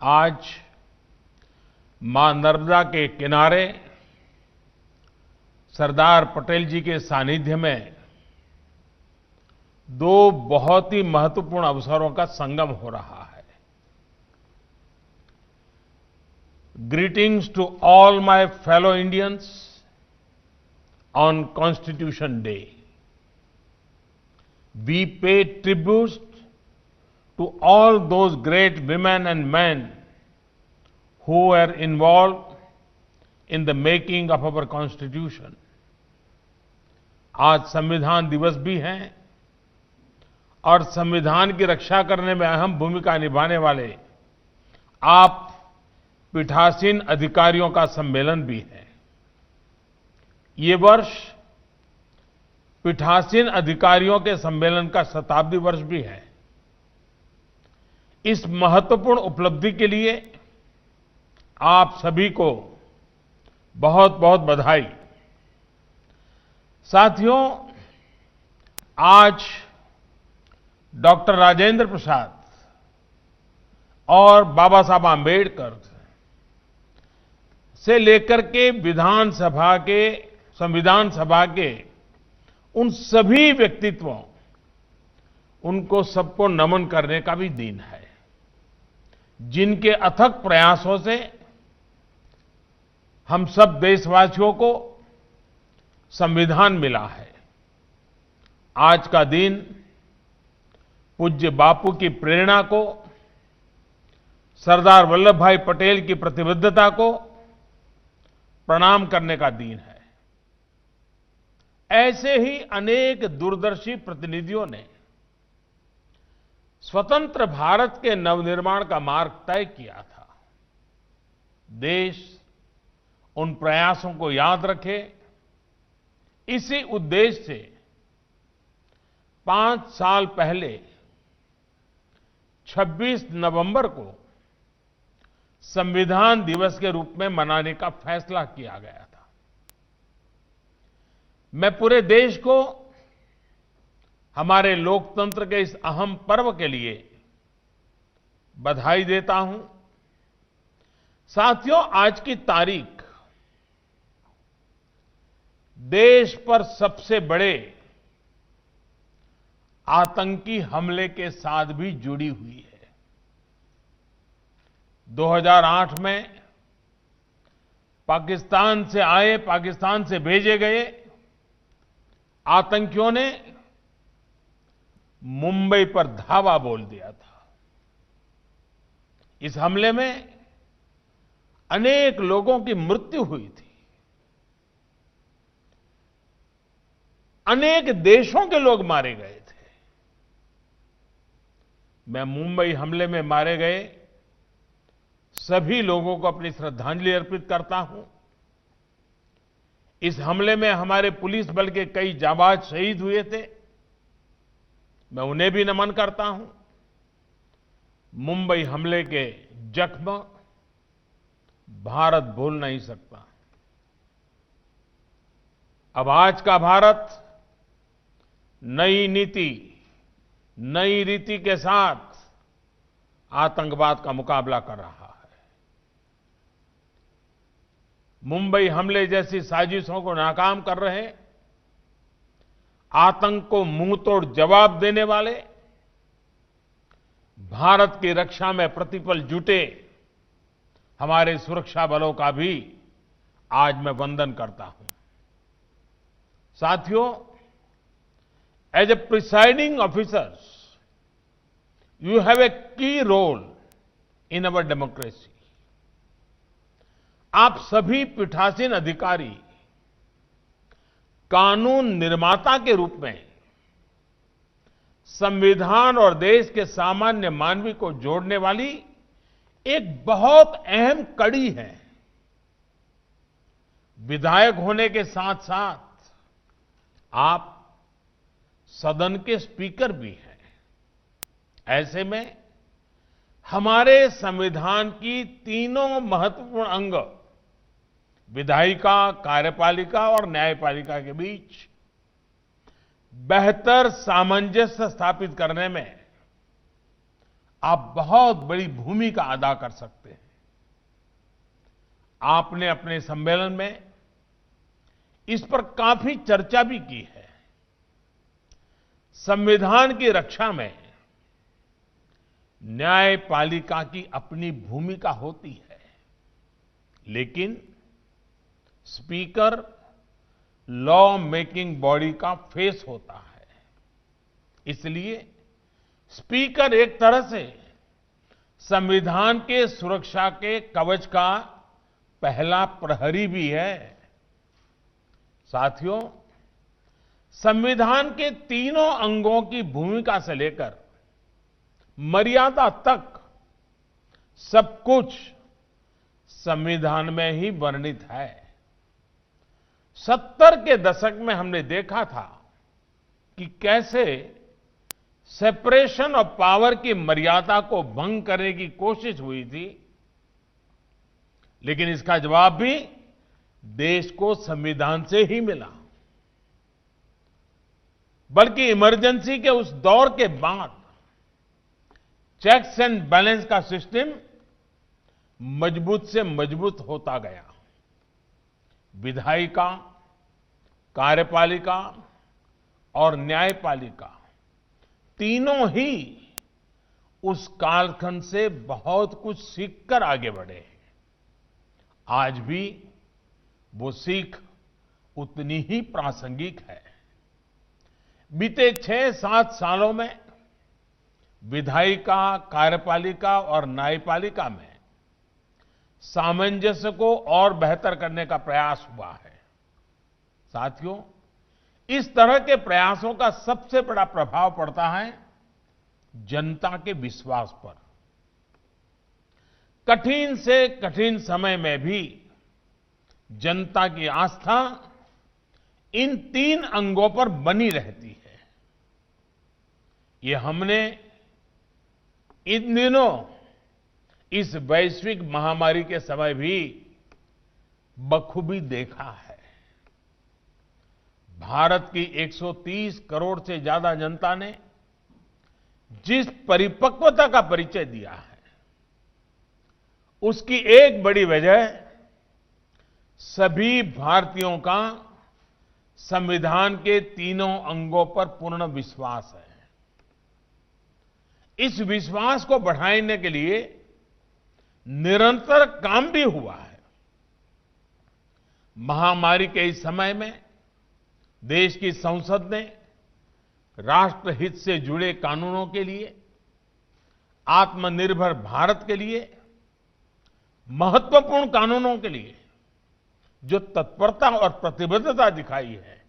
आज मां नर्मदा के किनारे सरदार पटेल जी के सानिध्य में दो बहुत ही महत्वपूर्ण अवसरों का संगम हो रहा है। Greetings to all my fellow Indians on Constitution Day. We pay tribute to all those great women and men who were involved in the making of our constitution. आज संविधान दिवस भी है और संविधान की रक्षा करने में अहम भूमिका निभाने वाले आप पीठासीन अधिकारियों का सम्मेलन भी है। ये वर्ष पीठासीन अधिकारियों के सम्मेलन का शताब्दी वर्ष भी है। इस महत्वपूर्ण उपलब्धि के लिए आप सभी को बहुत बहुत बधाई। साथियों, आज डॉक्टर राजेंद्र प्रसाद और बाबा साहब आम्बेडकर से लेकर के संविधान सभा के उन सभी व्यक्तित्वों, उनको सबको नमन करने का भी दिन है, जिनके अथक प्रयासों से हम सब देशवासियों को संविधान मिला है। आज का दिन पूज्य बापू की प्रेरणा को, सरदार वल्लभ भाई पटेल की प्रतिबद्धता को प्रणाम करने का दिन है। ऐसे ही अनेक दूरदर्शी प्रतिनिधियों ने स्वतंत्र भारत के नवनिर्माण का मार्ग तय किया था। देश उन प्रयासों को याद रखे, इसी उद्देश्य से 5 साल पहले 26 नवंबर को संविधान दिवस के रूप में मनाने का फैसला किया गया था। मैं पूरे देश को हमारे लोकतंत्र के इस अहम पर्व के लिए बधाई देता हूं। साथियों, आज की तारीख देश पर सबसे बड़े आतंकी हमले के साथ भी जुड़ी हुई है। 2008 में पाकिस्तान से भेजे गए आतंकियों ने मुंबई पर धावा बोल दिया था। इस हमले में अनेक लोगों की मृत्यु हुई थी। अनेक देशों के लोग मारे गए थे। मैं मुंबई हमले में मारे गए सभी लोगों को अपनी श्रद्धांजलि अर्पित करता हूं। इस हमले में हमारे पुलिस बल के कई जांबाज शहीद हुए थे। मैं उन्हें भी नमन करता हूं। मुंबई हमले के जख्म भारत भूल नहीं सकता। अब आज का भारत नई नीति, नई रीति के साथ आतंकवाद का मुकाबला कर रहा है। मुंबई हमले जैसी साजिशों को नाकाम कर रहे, आतंक को मुंहतोड़ जवाब देने वाले, भारत की रक्षा में प्रतिपल जुटे हमारे सुरक्षा बलों का भी आज मैं वंदन करता हूं। साथियों, as a presiding officers, you have a key role in our democracy. आप सभी पीठासीन अधिकारी कानून निर्माता के रूप में संविधान और देश के सामान्य मानवी को जोड़ने वाली एक बहुत अहम कड़ी है। विधायक होने के साथ साथ आप सदन के स्पीकर भी हैं। ऐसे में हमारे संविधान की तीनों महत्वपूर्ण अंग, विधायिका, कार्यपालिका और न्यायपालिका के बीच बेहतर सामंजस्य स्थापित करने में आप बहुत बड़ी भूमिका अदा कर सकते हैं। आपने अपने सम्मेलन में इस पर काफी चर्चा भी की है। संविधान की रक्षा में न्यायपालिका की अपनी भूमिका होती है, लेकिन स्पीकर लॉ मेकिंग बॉडी का फेस होता है। इसलिए स्पीकर एक तरह से संविधान के सुरक्षा के कवच का पहला प्रहरी भी है। साथियों, संविधान के तीनों अंगों की भूमिका से लेकर मर्यादा तक सब कुछ संविधान में ही वर्णित है। 70 के दशक में हमने देखा था कि कैसे सेपरेशन ऑफ पावर की मर्यादा को भंग करने की कोशिश हुई थी, लेकिन इसका जवाब भी देश को संविधान से ही मिला। बल्कि इमरजेंसी के उस दौर के बाद चेक्स एंड बैलेंस का सिस्टम मजबूत से मजबूत होता गया। विधायिका, कार्यपालिका और न्यायपालिका तीनों ही उस कालखंड से बहुत कुछ सीखकर आगे बढ़े। आज भी वो सीख उतनी ही प्रासंगिक है। बीते 6-7 सालों में विधायिका, कार्यपालिका और न्यायपालिका में सामंजस्य को और बेहतर करने का प्रयास हुआ है। साथियों, इस तरह के प्रयासों का सबसे बड़ा प्रभाव पड़ता है जनता के विश्वास पर। कठिन से कठिन समय में भी जनता की आस्था इन 3 अंगों पर बनी रहती है। ये हमने इन दिनों इस वैश्विक महामारी के समय भी बखूबी देखा है। भारत की 130 करोड़ से ज्यादा जनता ने जिस परिपक्वता का परिचय दिया है, उसकी एक बड़ी वजह सभी भारतीयों का संविधान के तीनों अंगों पर पूर्ण विश्वास है। इस विश्वास को बढ़ाने के लिए निरंतर काम भी हुआ है। महामारी के इस समय में देश की संसद ने राष्ट्रहित से जुड़े कानूनों के लिए, आत्मनिर्भर भारत के लिए, महत्वपूर्ण कानूनों के लिए जो तत्परता और प्रतिबद्धता दिखाई है,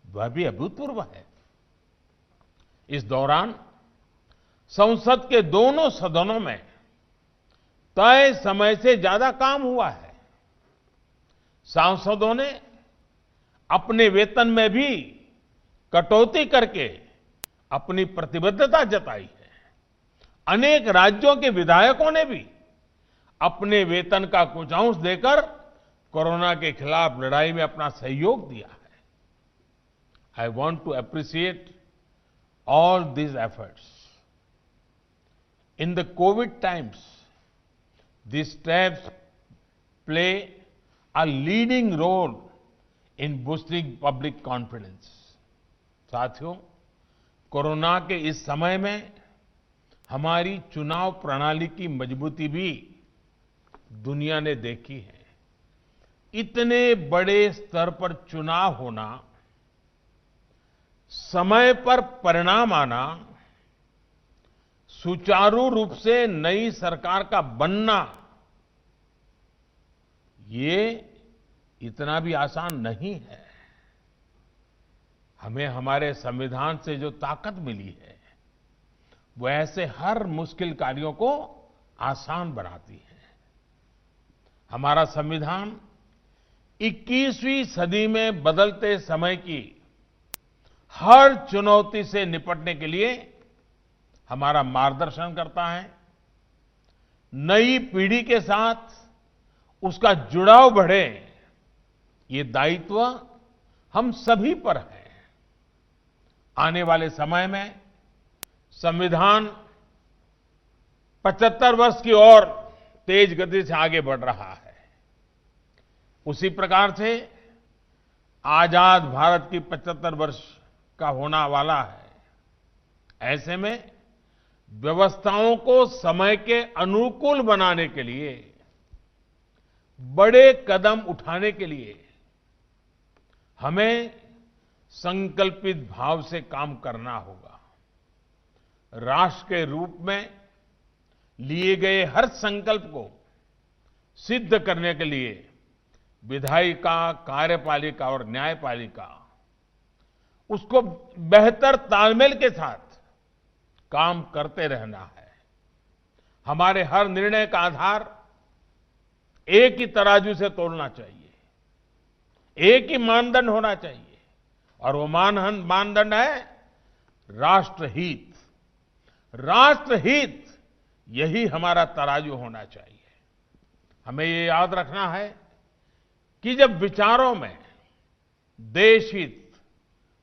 वह भी अभूतपूर्व है। इस दौरान संसद के दोनों सदनों में तय समय से ज्यादा काम हुआ है। सांसदों ने अपने वेतन में भी कटौती करके अपनी प्रतिबद्धता जताई है। अनेक राज्यों के विधायकों ने भी अपने वेतन का कुछ अंश देकर कोरोना के खिलाफ लड़ाई में अपना सहयोग दिया है। I want to appreciate all these efforts. In the COVID times, these steps play a leading role in boosting public confidence. साथियों, कोरोना के इस समय में हमारी चुनाव प्रणाली की मजबूती भी दुनिया ने देखी है। इतने बड़े स्तर पर चुनाव होना, समय पर परिणाम आना, सुचारू रूप से नई सरकार का बनना, ये इतना भी आसान नहीं है। हमें हमारे संविधान से जो ताकत मिली है, वो ऐसे हर मुश्किल कार्यों को आसान बनाती है। हमारा संविधान 21वीं सदी में बदलते समय की हर चुनौती से निपटने के लिए हमारा मार्गदर्शन करता है। नई पीढ़ी के साथ उसका जुड़ाव बढ़े, ये दायित्व हम सभी पर है। आने वाले समय में संविधान 75 वर्ष की ओर तेज गति से आगे बढ़ रहा है। उसी प्रकार से आजाद भारत की 75 वर्ष का होना वाला है। ऐसे में व्यवस्थाओं को समय के अनुकूल बनाने के लिए, बड़े कदम उठाने के लिए हमें संकल्पित भाव से काम करना होगा। राष्ट्र के रूप में लिए गए हर संकल्प को सिद्ध करने के लिए विधायिका, कार्यपालिका और न्यायपालिका उसको बेहतर तालमेल के साथ काम करते रहना है। हमारे हर निर्णय का आधार एक ही तराजू से तोलना चाहिए, एक ही मानदंड होना चाहिए, और वो मानदंड है राष्ट्रहित। राष्ट्रहित यही हमारा तराजू होना चाहिए। हमें ये याद रखना है कि जब विचारों में देशहित,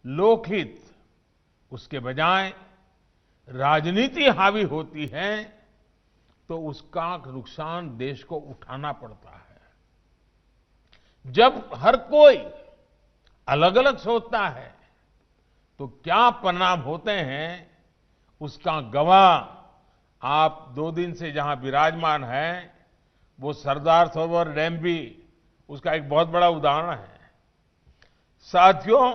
लोकहित, उसके बजाय राजनीति हावी होती है तो उसका नुकसान देश को उठाना पड़ता है। जब हर कोई अलग अलग सोचता है तो क्या परिणाम होते हैं उसका गवाह आप 2 दिन से जहां विराजमान हैं, वो सरदार सरोवर डैम भी उसका एक बहुत बड़ा उदाहरण है। साथियों,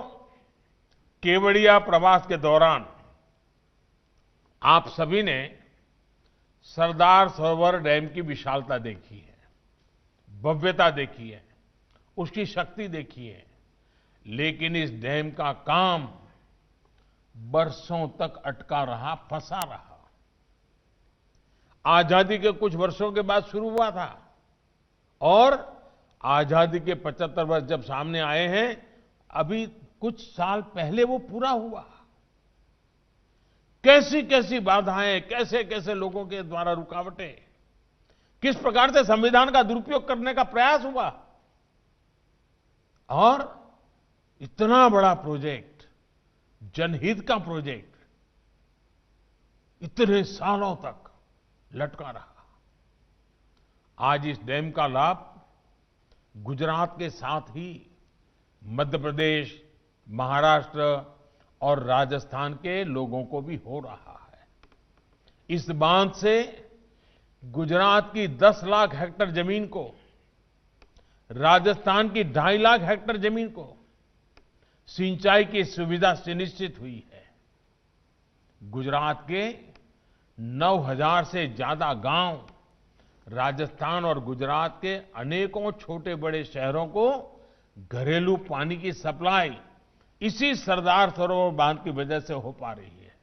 केवड़िया प्रवास के दौरान आप सभी ने सरदार सरोवर डैम की विशालता देखी है, भव्यता देखी है, उसकी शक्ति देखी है, लेकिन इस डैम का काम बरसों तक अटका रहा, फंसा रहा। आजादी के कुछ वर्षों के बाद शुरू हुआ था और आजादी के 75 वर्ष जब सामने आए हैं, अभी कुछ साल पहले वो पूरा हुआ। कैसी कैसी बाधाएं, कैसे कैसे लोगों के द्वारा रुकावटें, किस प्रकार से संविधान का दुरुपयोग करने का प्रयास हुआ, और इतना बड़ा प्रोजेक्ट, जनहित का प्रोजेक्ट, इतने सालों तक लटका रहा। आज इस डैम का लाभ गुजरात के साथ ही मध्य प्रदेश, महाराष्ट्र और राजस्थान के लोगों को भी हो रहा है। इस बांध से गुजरात की 10 लाख हेक्टेयर जमीन को, राजस्थान की 2.5 लाख हेक्टेयर जमीन को सिंचाई की सुविधा सुनिश्चित हुई है। गुजरात के 9,000 से ज्यादा गांव, राजस्थान और गुजरात के अनेकों छोटे बड़े शहरों को घरेलू पानी की सप्लाई इसी सरदार सरोवर बांध की वजह से हो पा रही है।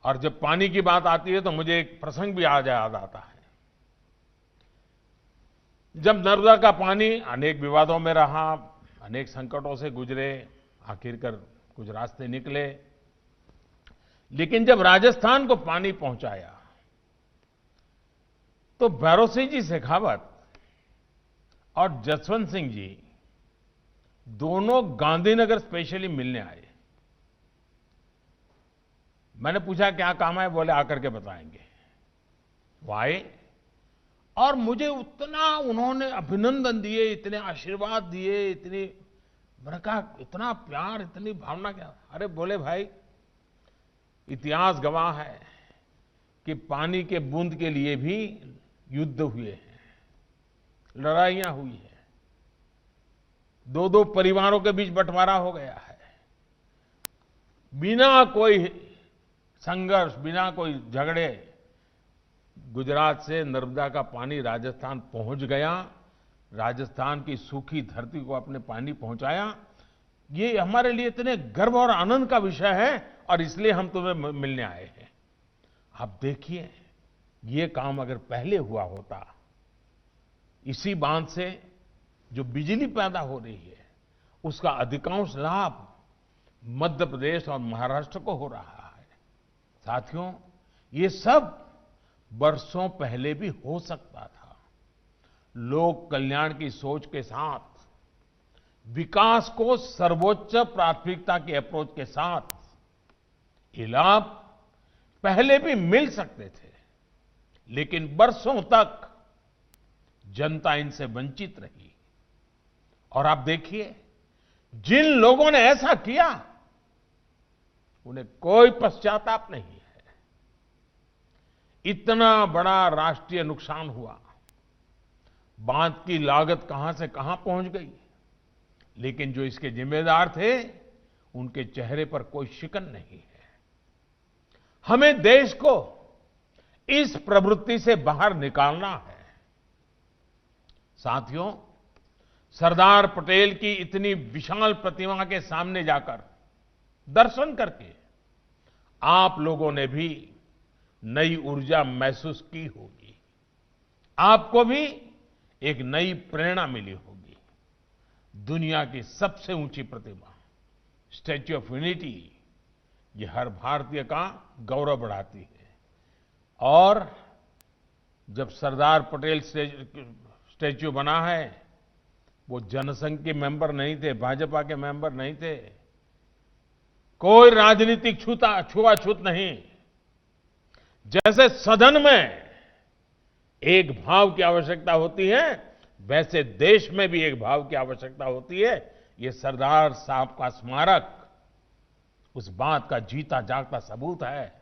और जब पानी की बात आती है तो मुझे एक प्रसंग भी याद आता है। जब नर्मदा का पानी अनेक विवादों में रहा, अनेक संकटों से गुजरे, आखिरकार कुछ रास्ते निकले, लेकिन जब राजस्थान को पानी पहुंचाया तो भैरों सिंह जी शेखावत और जसवंत सिंह जी दोनों गांधीनगर स्पेशली मिलने आए। मैंने पूछा क्या काम है, बोले आकर के बताएंगे। वो आए और मुझे उतना उन्होंने अभिनंदन दिए, इतने आशीर्वाद दिए, इतनी, मैंने कहा इतना प्यार, इतनी भावना क्या। अरे बोले भाई, इतिहास गवाह है कि पानी के बूंद के लिए भी युद्ध हुए हैं, लड़ाइयां हुई हैं, 2-2 परिवारों के बीच बंटवारा हो गया है। बिना कोई संघर्ष, बिना कोई झगड़े गुजरात से नर्मदा का पानी राजस्थान पहुंच गया, राजस्थान की सूखी धरती को अपने पानी पहुंचाया। ये हमारे लिए इतने गर्व और आनंद का विषय है और इसलिए हम तुम्हें मिलने आए हैं। आप देखिए, ये काम अगर पहले हुआ होता, इसी बांध से जो बिजली पैदा हो रही है उसका अधिकांश लाभ मध्य प्रदेश और महाराष्ट्र को हो रहा है। साथियों, ये सब वर्षों पहले भी हो सकता था। लोक कल्याण की सोच के साथ, विकास को सर्वोच्च प्राथमिकता के अप्रोच के साथ ये लाभ पहले भी मिल सकते थे, लेकिन बरसों तक जनता इनसे वंचित रही। और आप देखिए, जिन लोगों ने ऐसा किया उन्हें कोई पश्चाताप नहीं है। इतना बड़ा राष्ट्रीय नुकसान हुआ, बांध की लागत कहां से कहां पहुंच गई, लेकिन जो इसके जिम्मेदार थे उनके चेहरे पर कोई शिकन नहीं है। हमें देश को इस प्रवृत्ति से बाहर निकालना है। साथियों, सरदार पटेल की इतनी विशाल प्रतिमा के सामने जाकर दर्शन करके आप लोगों ने भी नई ऊर्जा महसूस की होगी। आपको भी एक नई प्रेरणा मिली होगी। दुनिया की सबसे ऊंची प्रतिमा स्टैच्यू ऑफ यूनिटी, ये हर भारतीय का गौरव बढ़ाती है। और जब सरदार पटेल स्टैच्यू बना है, वो जनसंघ के मेंबर नहीं थे, भाजपा के मेंबर नहीं थे, कोई राजनीतिक छुआछूत नहीं। जैसे सदन में एक भाव की आवश्यकता होती है, वैसे देश में भी एक भाव की आवश्यकता होती है। ये सरदार साहब का स्मारक उस बात का जीता जागता सबूत है।